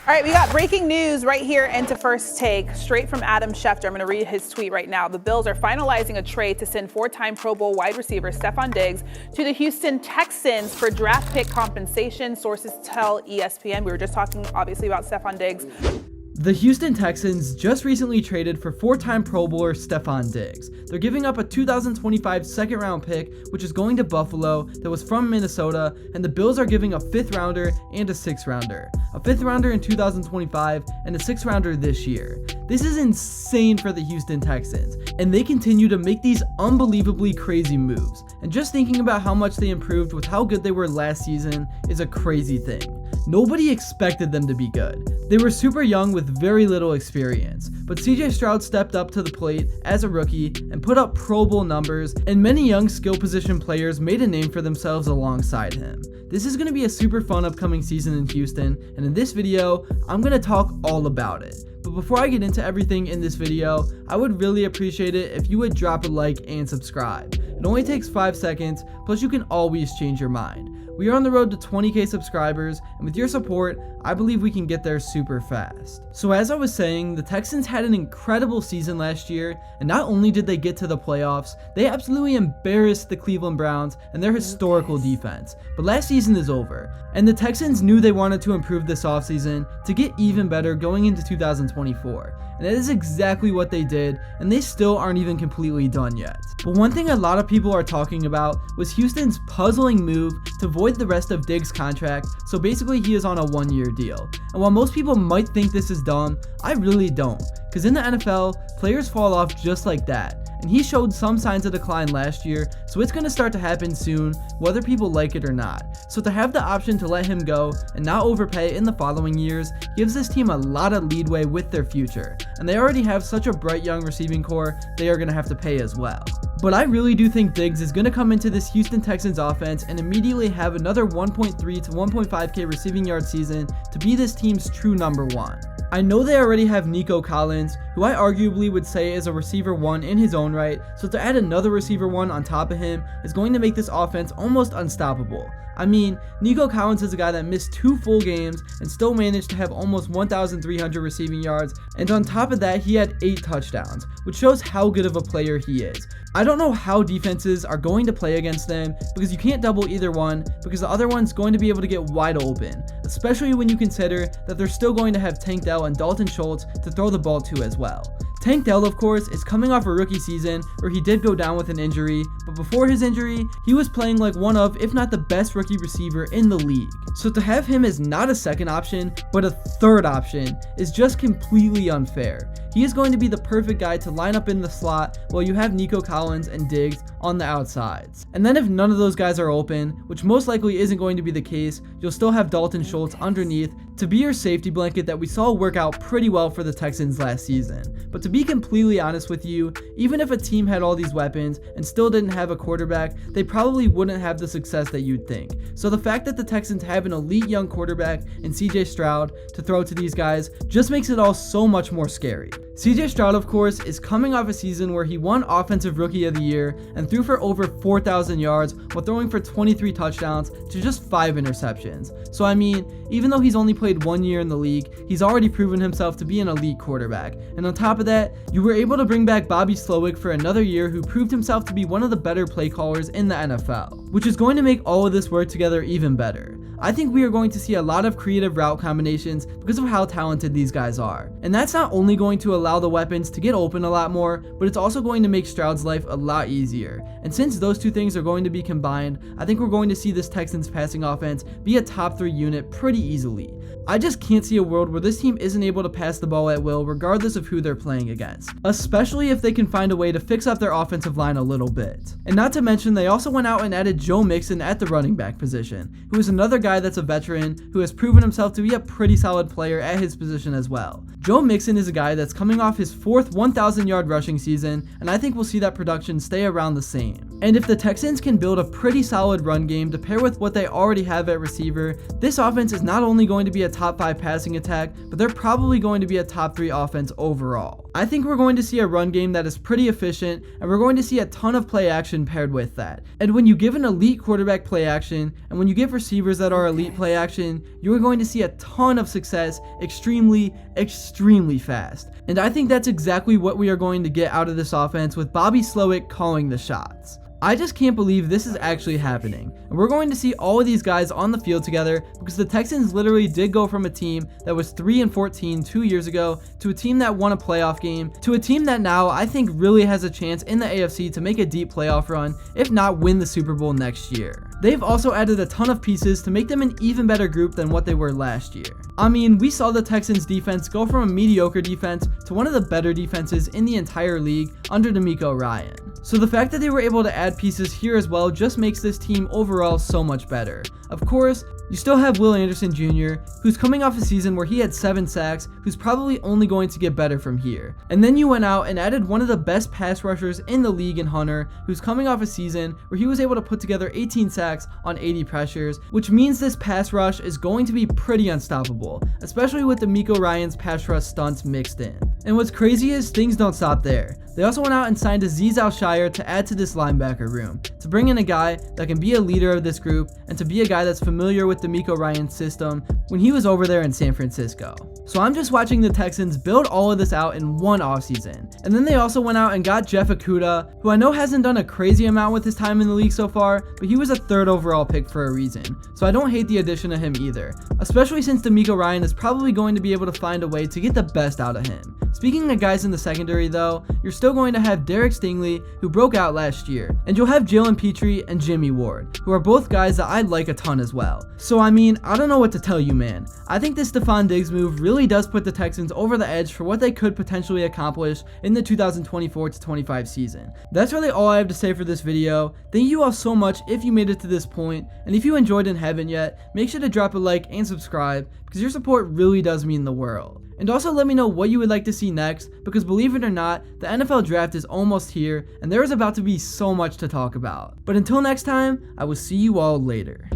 All right, we got breaking news right here into First Take, straight from Adam Schefter. I'm going to read his tweet right now. The Bills are finalizing a trade to send four-time Pro Bowl wide receiver Stefon Diggs to the Houston Texans for draft pick compensation, sources tell ESPN. We were just talking, obviously, about Stefon Diggs. The Houston Texans just recently traded for four-time Pro Bowler Stefon Diggs. They're giving up a 2025 second-round pick, which is going to Buffalo, that was from Minnesota, and the Bills are giving a 5th rounder and a 6th rounder. A 5th rounder in 2025 and a 6th rounder this year. This is insane for the Houston Texans, and they continue to make these unbelievably crazy moves. And just thinking about how much they improved with how good they were last season is a crazy thing. Nobody expected them to be good. They were super young with very little experience, but Stroud stepped up to the plate as a rookie and put up Pro Bowl numbers, and many young skill position players made a name for themselves alongside him. This is going to be a super fun upcoming season in Houston, and in this video, I'm going to talk all about it. But before I get into everything in this video, I would really appreciate it if you would drop a like and subscribe. It only takes 5 seconds, plus you can always change your mind. We are on the road to 20k subscribers, and with your support, I believe we can get there super fast. So as I was saying, the Texans had an incredible season last year, and not only did they get to the playoffs, they absolutely embarrassed the Cleveland Browns and their historical defense. But last season is over, and the Texans knew they wanted to improve this offseason to get even better going into 2024. And that is exactly what they did, and they still aren't even completely done yet. But one thing a lot of people are talking about was Houston's puzzling move to void the rest of Diggs' contract, so basically he is on a 1-year deal. And while most people might think this is dumb, I really don't, because in the NFL, players fall off just like that. And he showed some signs of decline last year, so it's going to start to happen soon, whether people like it or not. So to have the option to let him go and not overpay in the following years gives this team a lot of leadway with their future. And they already have such a bright young receiving core, they are going to have to pay as well. But I really do think Diggs is going to come into this Houston Texans offense and immediately have another 1.3 to 1.5k receiving yard season to be this team's true number one. I know they already have Nico Collins, who I arguably would say is a receiver 1 in his own right, so to add another receiver 1 on top of him is going to make this offense almost unstoppable. I mean, Nico Collins is a guy that missed 2 full games and still managed to have almost 1,300 receiving yards, and on top of that, he had 8 touchdowns, which shows how good of a player he is. I don't know how defenses are going to play against them because you can't double either one because the other one's going to be able to get wide open, especially when you consider that they're still going to have Tank Dell and Dalton Schultz to throw the ball to as well. Tank Dell, of course, is coming off a rookie season where he did go down with an injury, but before his injury, he was playing like one of, if not the best rookie receiver in the league. So to have him as not a second option, but a third option is just completely unfair. He is going to be the perfect guy to line up in the slot while you have Nico Collins and Diggs on the outsides. And then if none of those guys are open, which most likely isn't going to be the case, you'll still have Dalton Schultz underneath to be your safety blanket that we saw work out pretty well for the Texans last season. But to be completely honest with you, even if a team had all these weapons and still didn't have a quarterback, they probably wouldn't have the success that you'd think. So the fact that the Texans have an elite young quarterback in Stroud to throw to these guys just makes it all so much more scary. Stroud, of course, is coming off a season where he won Offensive Rookie of the Year and threw for over 4,000 yards while throwing for 23 touchdowns to just 5 interceptions. So I mean, even though he's only played 1 year in the league, he's already proven himself to be an elite quarterback. And on top of that, you were able to bring back Bobby Slowick for another year, who proved himself to be one of the better play callers in the NFL, which is going to make all of this work together even better. I think we are going to see a lot of creative route combinations because of how talented these guys are. And that's not only going to allow the weapons to get open a lot more, but it's also going to make Stroud's life a lot easier. And since those two things are going to be combined, I think we're going to see this Texans passing offense be a top 3 unit pretty easily. I just can't see a world where this team isn't able to pass the ball at will regardless of who they're playing against, especially if they can find a way to fix up their offensive line a little bit. And not to mention, they also went out and added Joe Mixon at the running back position, who is another guy that's a veteran who has proven himself to be a pretty solid player at his position as well. Joe Mixon is a guy that's coming off his 4th 1,000-yard rushing season, and I think we'll see that production stay around the same. And if the Texans can build a pretty solid run game to pair with what they already have at receiver, this offense is not only going to be a top 5 passing attack, but they're probably going to be a top 3 offense overall. I think we're going to see a run game that is pretty efficient, and we're going to see a ton of play action paired with that. And when you give an elite quarterback play action, and when you give receivers that are elite play action, you are going to see a ton of success extremely fast. And I think that's exactly what we are going to get out of this offense with Bobby Slowick calling the shots. I just can't believe this is actually happening, and we're going to see all of these guys on the field together because the Texans literally did go from a team that was 3-14 2 years ago to a team that won a playoff game to a team that now I think really has a chance in the AFC to make a deep playoff run, if not win the Super Bowl next year. They've also added a ton of pieces to make them an even better group than what they were last year. I mean, we saw the Texans defense go from a mediocre defense to one of the better defenses in the entire league under D'Amico Ryan. So the fact that they were able to add pieces here as well just makes this team overall so much better. Of course, you still have Will Anderson Jr., who's coming off a season where he had 7 sacks, who's probably only going to get better from here. And then you went out and added one of the best pass rushers in the league in Hunter, who's coming off a season where he was able to put together 18 sacks on 80 pressures, which means this pass rush is going to be pretty unstoppable, especially with D'Amico Ryan's pass rush stunts mixed in. And what's crazy is things don't stop there. They also went out and signed Azeez Al-Shaair to add to this linebacker room, to bring in a guy that can be a leader of this group and to be a guy that's familiar with D'Amico Ryan's system when he was over there in San Francisco. So I'm just watching the Texans build all of this out in one offseason. And then they also went out and got Jeff Okudah, who I know hasn't done a crazy amount with his time in the league so far, but he was a 3rd overall pick for a reason. So I don't hate the addition of him either, especially since D'Amico Ryan is probably going to be able to find a way to get the best out of him. Speaking of guys in the secondary though, you're still going to have Derek Stingley, who broke out last year, and you'll have Jalen Petrie and Jimmy Ward, who are both guys that I like a ton as well. So I mean, I don't know what to tell you, man. I think this Stefon Diggs move really does put the Texans over the edge for what they could potentially accomplish in the 2024-25 season. That's really all I have to say for this video. Thank you all so much if you made it to this point, and if you enjoyed and haven't yet, make sure to drop a like and subscribe because your support really does mean the world. And also let me know what you would like to see next, because believe it or not, the NFL draft is almost here and there is about to be so much to talk about. But until next time, I will see you all later.